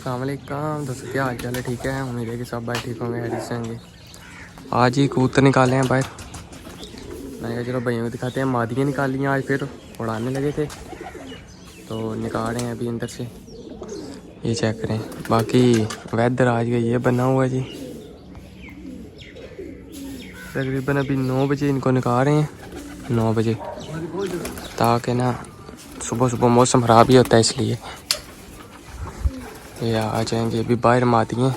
अस्सलाम वालेकुम दोस्तों, क्या हाल चाल है? ठीक है, उम्मीद है कि सब भाई ठीक होंगे, हैरिस होंगे। आज ही कबूतर निकाले हैं बाहर। मैंने कहा चलो भैया को दिखाते हैं। मादियाँ निकाली हैं आज, फिर उड़ाने लगे थे तो निकाल रहे हैं अभी अंदर से। ये चेक करें। बाकी वेदर आज का ये बना हुआ है जी। तकरीबन अभी 9 बजे इनको निकाल रहे हैं, 9 बजे, ताकि ना सुबह सुबह मौसम ख़राब ही होता है, इसलिए ये आ जाएंगे। अभी बाहर मादियाँ,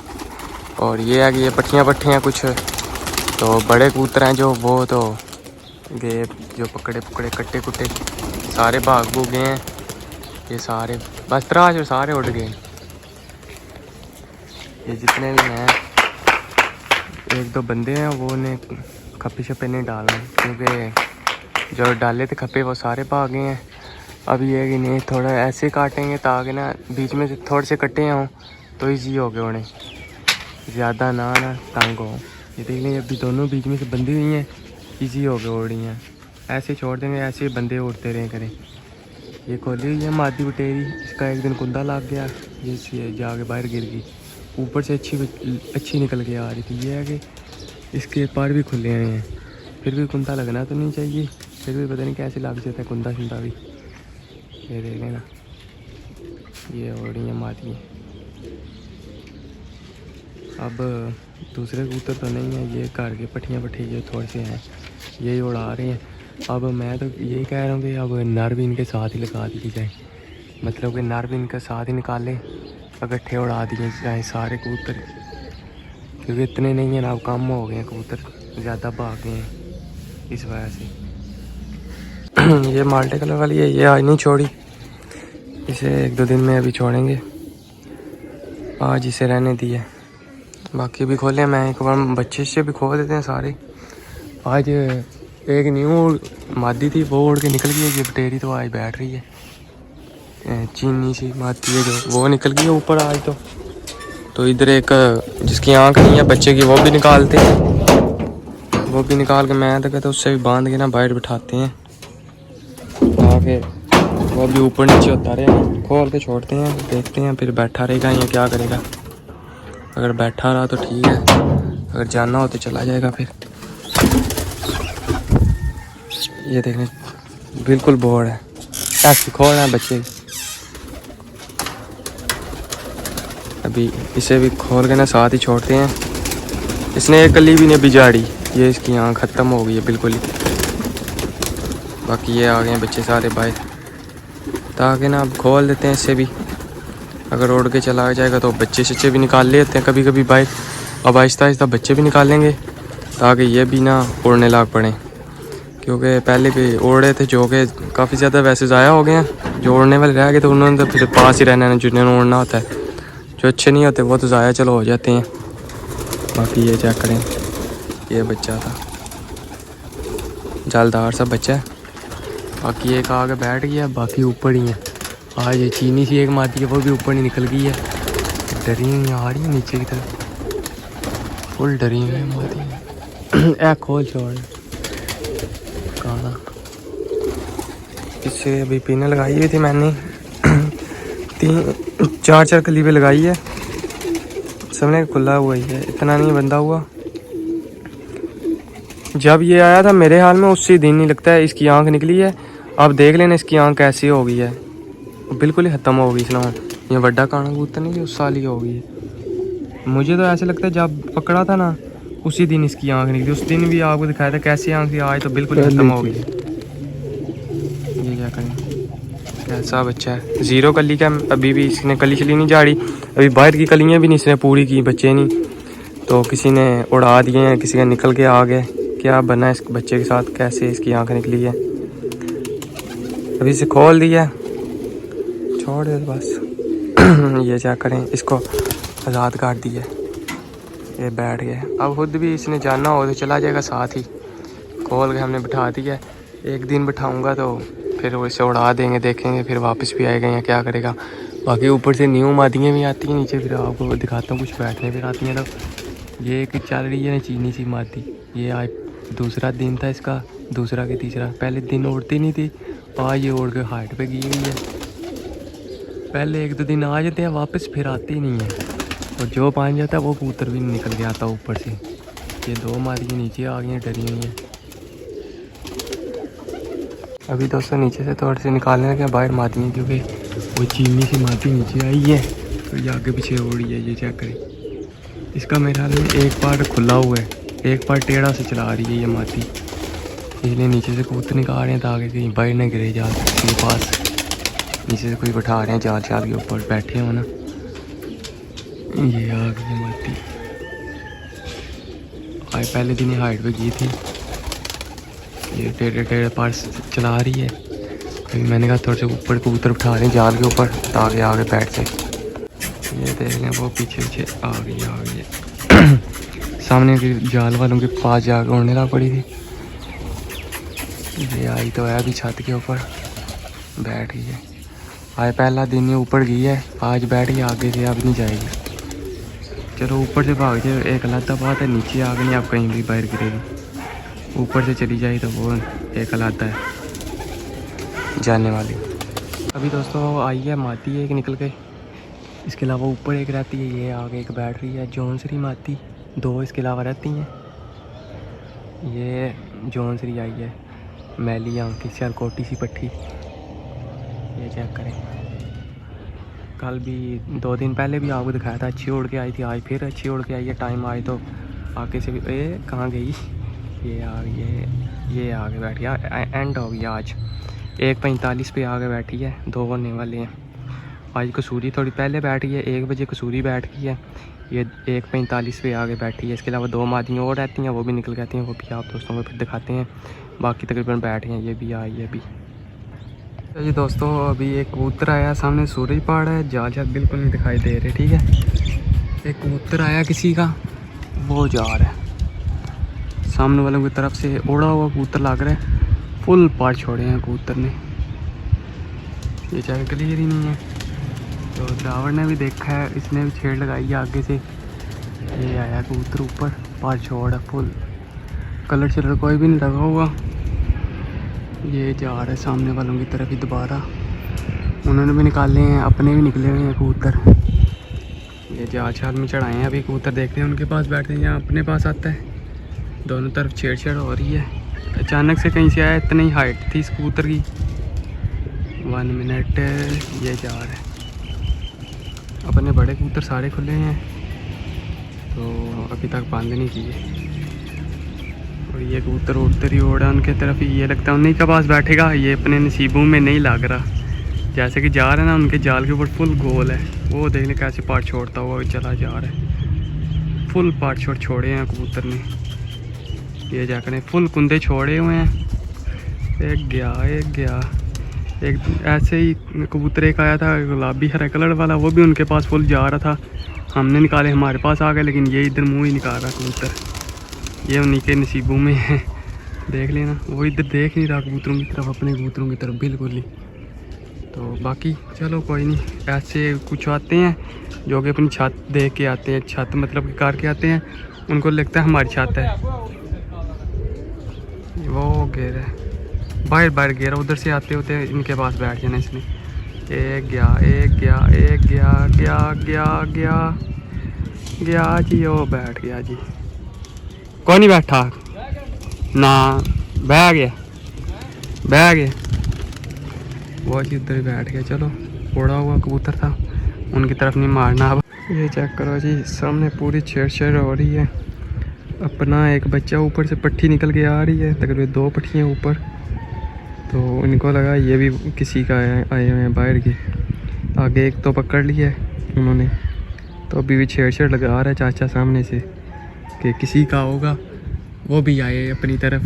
और ये है कि ये पट्टियाँ कुछ तो बड़े कबूतर हैं जो, वो तो गए, जो पकड़े कट्टे कुट्टे सारे भाग भूग गए हैं। ये सारे बस तराज और सारे उड़ गए। ये जितने भी हैं, एक दो बंदे हैं, वो ने खप्पे शप्पे नहीं डालना, क्योंकि जो डाले थे खप्पे वो सारे भाग गए हैं। अभी ये कि नहीं, थोड़ा ऐसे काटेंगे ताकि ना बीच में से थोड़े से कट्टे हों तो ईजी हो गए उन्हें, ज़्यादा ना तंग हो। ये देख लें, अभी दोनों बीच में से बंधी हुई हैं, ईजी हो गए उड़ रही हैं। ऐसे छोड़ देंगे, ऐसे बंदे उड़ते रहे करें। ये खोली हुई है मादी बटेरी, इसका एक दिन कुंदा लग गया, ये जाके बाहर गिर गई। ऊपर से अच्छी निकल के आ रही थी। ये है कि इसके पर भी खुले हुए हैं, फिर भी कुंदा लगना तो नहीं चाहिए, फिर भी पता नहीं कैसे लग जाता है कुंदा शुंदा भी। ये देखें ना, ये उड़ रही हैं मादी। अब दूसरे कबूतर तो नहीं है, ये घर के पट्टियाँ जो थोड़े से हैं, यही उड़ा रहे हैं। अब मैं तो यही कह रहा हूँ कि अब नर भी इनके साथ ही लगा दी जाए, मतलब कि नर भी इनके साथ ही निकाले, इकट्ठे उड़ा दिए जाए सारे कबूतर, क्योंकि इतने नहीं हैं ना, अब कम हो गए हैं कबूतर, ज़्यादा भाग गए हैं इस वजह से। ये माल्टे कलर वाली है, ये आज नहीं छोड़ी, इसे 1-2 दिन में अभी छोड़ेंगे, आज इसे रहने दिए। बाकी भी खोले, मैं एक बार बच्चे से भी खोल देते हैं सारे। आज एक न्यू मादी थी, वो उड़ के निकल गई है। ये बटेरी तो आज बैठ रही है, चीनी सी मादी है जो, वो निकल गई है ऊपर आज तो इधर एक जिसकी आंख नहीं है बच्चे की, वो भी निकालते हैं। वो भी निकाल के मैं तो कहता उससे भी बांध के ना बाहर बिठाते हैं, ताकि वो भी ऊपर नीचे होता रहे। खोल के छोड़ते हैं, देखते हैं फिर बैठा रहेगा या क्या करेगा। अगर बैठा रहा तो ठीक है, अगर जाना हो तो चला जाएगा फिर। ये देखने बिल्कुल बोर्ड है, ऐसे खोलना है बच्चे। अभी इसे भी खोल के ना साथ ही छोड़ते हैं। इसने एक कली भी नहीं बिजाड़ी, ये इसकी आँख ख़त्म हो गई है बिल्कुल ही। बाकी ये आ गए हैं बच्चे सारे बाहर, ताकि ना अब खोल देते हैं इससे भी। अगर उड़ के चला जाएगा तो बच्चे शच्चे भी निकाल लेते हैं कभी कभी बाइक। अब आहिस्ता आहिस्ता बच्चे भी निकालेंगे, ताकि ये भी ना उड़ने लाग पड़े, क्योंकि पहले भी उड़े थे जो कि काफ़ी ज़्यादा वैसे ज़ाया हो गए हैं। जो उड़ने वाले रह गए तो उन्होंने तो फिर पास ही रहना है, जिन्होंने उड़ना होता है। जो अच्छे नहीं होते वो तो ज़ाया चलो हो जाते हैं। बाकी ये चेक करें, ये बच्चा था, जालदार सा बच्चा है। बाकी एक आगे बैठ गया, बाकी ऊपर ही है। आज ये चीनी सी एक मादी है, वो भी ऊपर नहीं निकल गई है, डरी हुई आ रही है नीचे की तरफ, फुल डरी हुई है मादी। ए खोल छोड़ काना। इससे अभी पीने लगाई हुई थी मैंने, 3-4 कलीबे लगाई है, सबने खुला हुआ ही है, इतना नहीं बंधा हुआ। जब ये आया था मेरे हाल में उसी दिन ही लगता है इसकी आंख निकली है। अब देख लेना इसकी आंख कैसी हो गई है, बिल्कुल ही ख़त्म हो गई इसलिए। ये बड़ा काना कबूतर नहीं कि उस साल ही हो गई है। मुझे तो ऐसे लगता है जब पकड़ा था ना उसी दिन इसकी आंख निकली। उस दिन भी आपको दिखाया था कैसी आंख थी, आज तो बिल्कुल ख़त्म हो गई। ये क्या करें, कैसा बच्चा है, 0 कली का, अभी भी इसने कली चली नहीं झाड़ी। अभी बाहर की कलियाँ भी नहीं इसने पूरी की, बच्चे नहीं, तो किसी ने उड़ा दिए हैं, किसी का निकल के आ गए। क्या बना इस बच्चे के साथ, कैसे इसकी आंख निकली है। अभी इसे खोल दिया, छोड़ दे बस। ये क्या करें, इसको आज़ाद काट दिया, ये बैठ गया। अब खुद भी इसने जाना हो तो चला जाएगा साथ ही, खोल के हमने बिठा दिया। एक दिन बिठाऊंगा तो फिर वो इसे उड़ा देंगे, देखेंगे फिर वापस भी आएगा या क्या करेगा। बाकी ऊपर से न्यू मादियाँ भी आती हैं नीचे, फिर आपको दिखाता हूँ, कुछ बैठने फिर आती हैं। तो ये एक चल रही है ना चीनी सी मादी, ये आज दूसरा दिन था इसका, दूसरा के तीसरा। पहले दिन उड़ती नहीं थी, आज ये उड़ के हाइट पे गई हुई है। पहले 1-2 दिन आ जाते हैं वापस, फिर आते ही नहीं है। और जो पानी जाता है वो कबूतर भी निकल के आता ऊपर से। ये 2 मादियाँ नीचे आ गई हैं, डरी हुई हैं। अभी दोस्तों नीचे से थोड़े से निकालने लगे बाहर मादियाँ, क्योंकि वो चीनी सी मादी नीचे आई है तो ये आगे पीछे उड़ी है। ये चेक करें, इसका मेरे ख्याल में एक पार्ट खुला हुआ है, एक पार्ट टेढ़ा से चला रही है ये मादी, इसलिए नीचे से कबूतर निकाल रहे हैं ताकि कहीं बाहर न गिरे जाल के पास। नीचे से कोई बैठा रहे हैं जाल चाल के ऊपर बैठे हो ना। ये आ गई मादी, आज पहले दिन ही हाइट पे गई थी। ये टेढ़े टेढ़े पार्ट चला रही है। फिर मैंने कहा थोड़े से ऊपर कबूतर उठा रहे हैं जाल के ऊपर ताकि आगे बैठ जाए। ये देख लें वो पीछे पीछे आ गई है। सामने की जाल वालों के पास जाकर उड़ने लग पड़ी थी। ये आई तो है अभी छत के ऊपर बैठ गई है। आज पहला दिन ही ऊपर गई है, आज बैठ गई, आगे से अब नहीं जाएगी। चलो ऊपर से भाग जाए एक अलग बात है, नीचे आगे नहीं आप कहीं भी बाहर गिरेगी। ऊपर से चली जाए तो वो एक अलग है जाने वाली। अभी दोस्तों आई है मादी एक निकल के, इसके अलावा ऊपर एक रहती है, ये आगे एक बैठ रही है जौनसरी मादी, 2 इसके अलावा रहती हैं। ये जौनसरी आई है मैली आँख की सियालकोटी सी पट्टी। ये चेक करें, कल भी 2 दिन पहले भी आपको दिखाया था अच्छी उड़ के आई थी, आज फिर अच्छी उड़ के आई है। टाइम आए तो आगे से भी ये कहाँ गई, ये आ गई है, ये आगे बैठ गया, एंड हो गया आज। 1:45 पे आगे बैठी है, 2 होने वाले हैं। आज कसूरी थोड़ी पहले बैठ गई है, 1 बजे कसूरी बैठ गई है। ये 1:45 पे आगे बैठी है। इसके अलावा 2 मादियाँ और रहती हैं, वो भी निकल जाती हैं, वो भी आप दोस्तों को फिर दिखाते हैं। बाकी तकरीबन बैठ हैं, ये भी आई है अभी। तो जी दोस्तों अभी एक कबूतर आया, सामने सूरज पहाड़ है, जाल जाल बिल्कुल नहीं दिखाई दे रहे, ठीक है। एक कबूतर आया किसी का, वो जा रहा है सामने वालों की तरफ से, उड़ा हुआ कबूतर लग रहा है। फुल पार छोड़े हैं कबूतर ने, ये चाहे क्लियर ही नहीं है। तो ड्राइवर ने भी देखा है, इसने भी छेड़ लगाई है आगे से। ये आया कबूतर ऊपर, पार छोड़ है फुल, कलर शलर कोई भी नहीं लगा हुआ। ये जा रहा है सामने वालों की तरफ ही दोबारा, उन्होंने भी निकाले हैं, अपने भी निकले हुए हैं कबूतर। ये जाल छाल में चढ़ाए हैं अभी कबूतर, देखते हैं उनके पास बैठते हैं या अपने पास आता है। दोनों तरफ छेड़छाड़ हो रही है। अचानक से कहीं से आया, इतनी हाइट थी इस कबूतर की। 1 मिनट, ये जा रहा है। अपने बड़े कबूतर सारे खुले हैं तो अभी तक बंद नहीं किए। और ये कबूतर उड़ते ही उड़ा उनके तरफ ही, ये लगता है उन्हीं के पास बैठेगा। ये अपने नसीबों में नहीं लग रहा, जैसे कि जा रहा है ना उनके जाल के ऊपर फुल गोल है। वो देखने कैसे पार्ट छोड़ता हुआ चला जा रहा है। फुल पार्ट छोड़े हैं कबूतर ने, ये जाकर फुल कुंदे छोड़े हुए हैं। एक गया एक ऐसे ही कबूतर एक आया था गुलाबी हरा कलर वाला, वो भी उनके पास फुल जा रहा था, हमने निकाले, हमारे पास आ गए, लेकिन ये इधर मुंह ही निकाल रहा कबूतर। ये उन्हीं के नसीबों में है, देख लेना। वो इधर देख नहीं रहा कबूतरों की तरफ, अपने कबूतरों की तरफ बिल्कुल ही। तो बाकी चलो कोई नहीं, ऐसे कुछ आते हैं जो कि अपनी छत देख के आते हैं, छत मतलब कि कार के आते हैं, उनको लगता है हमारी छत है। वो गेर है, बाहर गेरा, उधर से आते होते इनके पास बैठ जाना इसने। एक गया जी, वो बैठ गया जी। कौन नहीं बैठा ना, बह गया वो जी, उधर ही बैठ गया। चलो उड़ा हुआ कबूतर था, उनकी तरफ नहीं मारना। अब ये चेक करो जी, सामने पूरी छेड़ हो रही है। अपना एक बच्चा ऊपर से पट्टी निकल के आ रही है, तकरीबन 2 पट्टियाँ ऊपर। तो इनको लगा ये भी किसी का आए हुए हैं बाहर की। आगे एक तो पकड़ लिया है उन्होंने, तो अभी भी छेड़ लगा रहा है चाचा सामने से कि किसी का होगा, वो भी आए अपनी तरफ।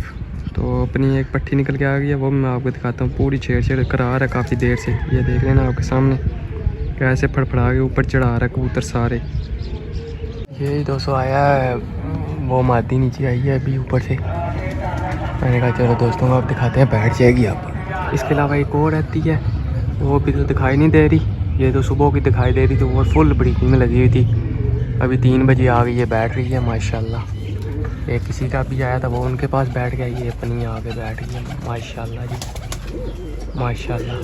तो अपनी एक पट्टी निकल के आ गई है, वो मैं आपको दिखाता हूँ। पूरी छेड़ करा रहा है काफ़ी देर से, ये देख लेना आपके सामने कैसे फड़फड़ा के ऊपर चढ़ा रहा है कबूतर सारे। ये दोस्तों आया है, वो मादी नीचे आई है अभी ऊपर से। मैंने कहा चलो दोस्तों को आप दिखाते हैं, बैठ जाएगी आप। इसके अलावा एक और रहती है, वो भी तो दिखाई नहीं दे रही, ये तो सुबह की दिखाई दे रही थी, वो फुल ब्रीकिंग में लगी हुई थी। अभी 3 बजे आ गई है, बैठ रही है माशाल्लाह। एक किसी का भी आया था, वो उनके पास बैठ गया, ये अपनी आगे बैठ गई है माशाल्लाह जी, माशाल्लाह।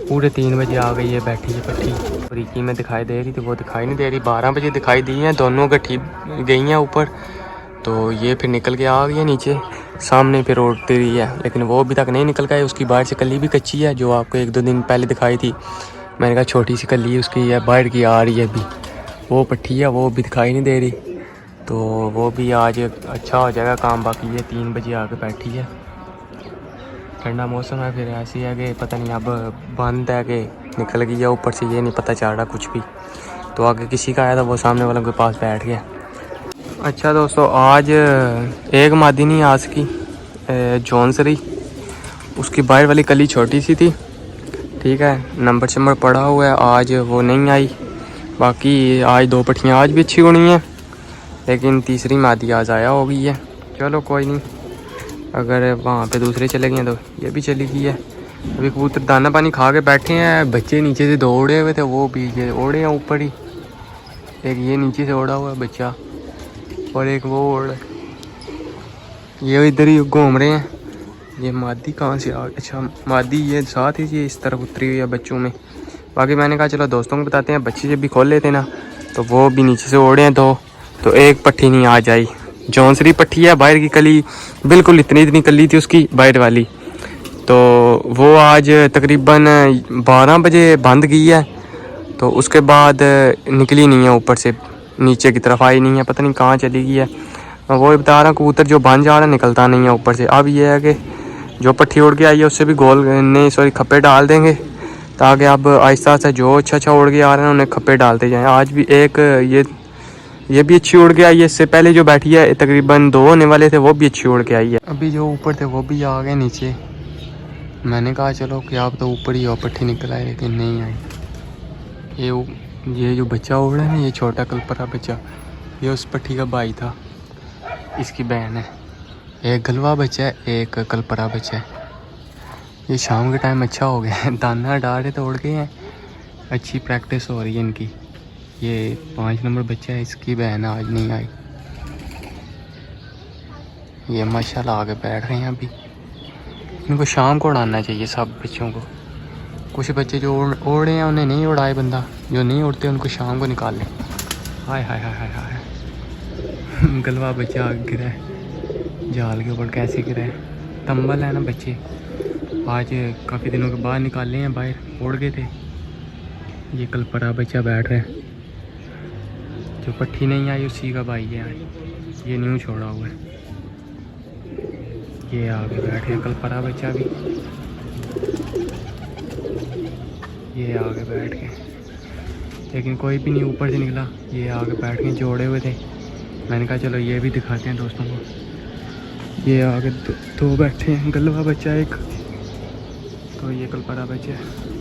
पूरे 3 बजे आ गई है, बैठी है पट्टी। फ्रीकी में दिखाई दे रही थी, वो दिखाई नहीं दे रही। 12 बजे दिखाई दी है, दोनों गट्ठी गई हैं ऊपर। तो ये फिर निकल के आ गई है नीचे, सामने फिर उड़ती रही है, लेकिन वो अभी तक नहीं निकल गई। उसकी बाहर से कली भी कच्ची है, जो आपको 1-2 दिन पहले दिखाई थी। मैंने कहा छोटी सी कली उसकी है, बाहर की आ रही है अभी। वो पट्टी है, वो भी दिखाई नहीं दे रही। तो वो भी आज अच्छा हो जाएगा काम। बाकी ये 3 बजे आके बैठी है। ठंडा मौसम है, फिर ऐसी है कि पता नहीं अब बंद है कि निकल गई है ऊपर से, ये नहीं पता चल रहा कुछ भी। तो आगे किसी का आया था, वो सामने वालों के पास बैठ गया। अच्छा दोस्तों, आज एक मादी नहीं आ सकी, जॉनसरी। उसकी बाहर वाली कली छोटी सी थी, ठीक है, नंबर पड़ा हुआ है, आज वो नहीं आई। बाकी आज 2 पट्टियाँ आज भी अच्छी होनी है, लेकिन तीसरी मादी आज आया हो गई है। चलो कोई नहीं, अगर वहाँ पे दूसरे चले गए तो ये भी चली गई है। अभी कबूतर दाना पानी खा के बैठे हैं। बच्चे नीचे से 2 उड़े हुए थे, वो भी ये उड़े हैं ऊपर ही। एक ये नीचे से उड़ा हुआ है बच्चा, और एक वो उड़, ये इधर ही घूम रहे हैं। ये मादी कहाँ से आ, अच्छा मादी ये साथ ही ये इस तरफ उतरी हुई है बच्चों में। बाकी मैंने कहा चलो दोस्तों को बताते हैं, बच्चे जब भी खोल लेते ना, तो वो भी नीचे से उड़े हैं। तो एक पट्टी नहीं आ जाई। जौनसरी पट्टी है, बाहर की कली बिल्कुल इतनी कली थी उसकी बाहर वाली। तो वो आज तकरीबन 12 बजे बंद की है, तो उसके बाद निकली नहीं है ऊपर से, नीचे की तरफ आई नहीं है, पता नहीं कहाँ चली गई है। वो बता रहा कबूतर जो बन जा रहा है निकलता नहीं है ऊपर से। अब ये है कि जो पट्टी उड़ के आई है उससे भी गोल नहीं सॉरी खप्पे डाल देंगे, ताकि अब आहिस्ता आहिस्ता जो अच्छा उड़ के आ रहे हैं उन्हें खप्पे डालते जाएँ। आज भी एक ये भी अच्छी उड़ के आई है। इससे पहले जो बैठी है तकरीबन 2 होने वाले थे, वो भी अच्छी उड़ के आई है। अभी जो ऊपर थे वो भी आ गए नीचे। मैंने कहा चलो कि आप तो ऊपर ही हो, पट्टी निकल आए, लेकिन नहीं आई। ये जो बच्चा उड़ रहा है ना, ये छोटा कलपरा बच्चा, ये उस पट्टी का भाई था, इसकी बहन है। एक गलवा बच्चा है, एक कलपरा बच्चा है। ये शाम के टाइम अच्छा हो गया है, दाना डाल रहे तो उड़ गए हैं, अच्छी प्रैक्टिस हो रही है इनकी। ये 5 नंबर बच्चा है, इसकी बहन आज नहीं आई। ये माशाल्लाह आगे बैठ रहे हैं। अभी इनको शाम को उड़ाना चाहिए सब बच्चों को। कुछ बच्चे जो उड़ रहे हैं उन्हें नहीं उड़ाए बंदा, जो नहीं उड़ते उनको शाम को निकाल लें। हाय हाय हाय हाय हाय गलवा बच्चा आगे गिरा है, जाल के ऊपर कैसे गिरा है। तंबल है ना बच्चे, आज काफ़ी दिनों के बाद निकाले हैं बाहर, उड़ गए थे। ये कलपरा बच्चा बैठ रहा है, जो पट्टी नहीं आई उसी का भाई है। ये न्यू छोड़ा हुआ है, ये आगे बैठे कलपरा बच्चा भी, ये आगे बैठ के, लेकिन कोई भी नहीं ऊपर से निकला। ये आगे बैठ के जोड़े हुए थे। मैंने कहा चलो ये भी दिखाते हैं दोस्तों को। ये आगे 2 बैठे हैं, गलवा बच्चा एक, तो ये कलपरा बच्चा है।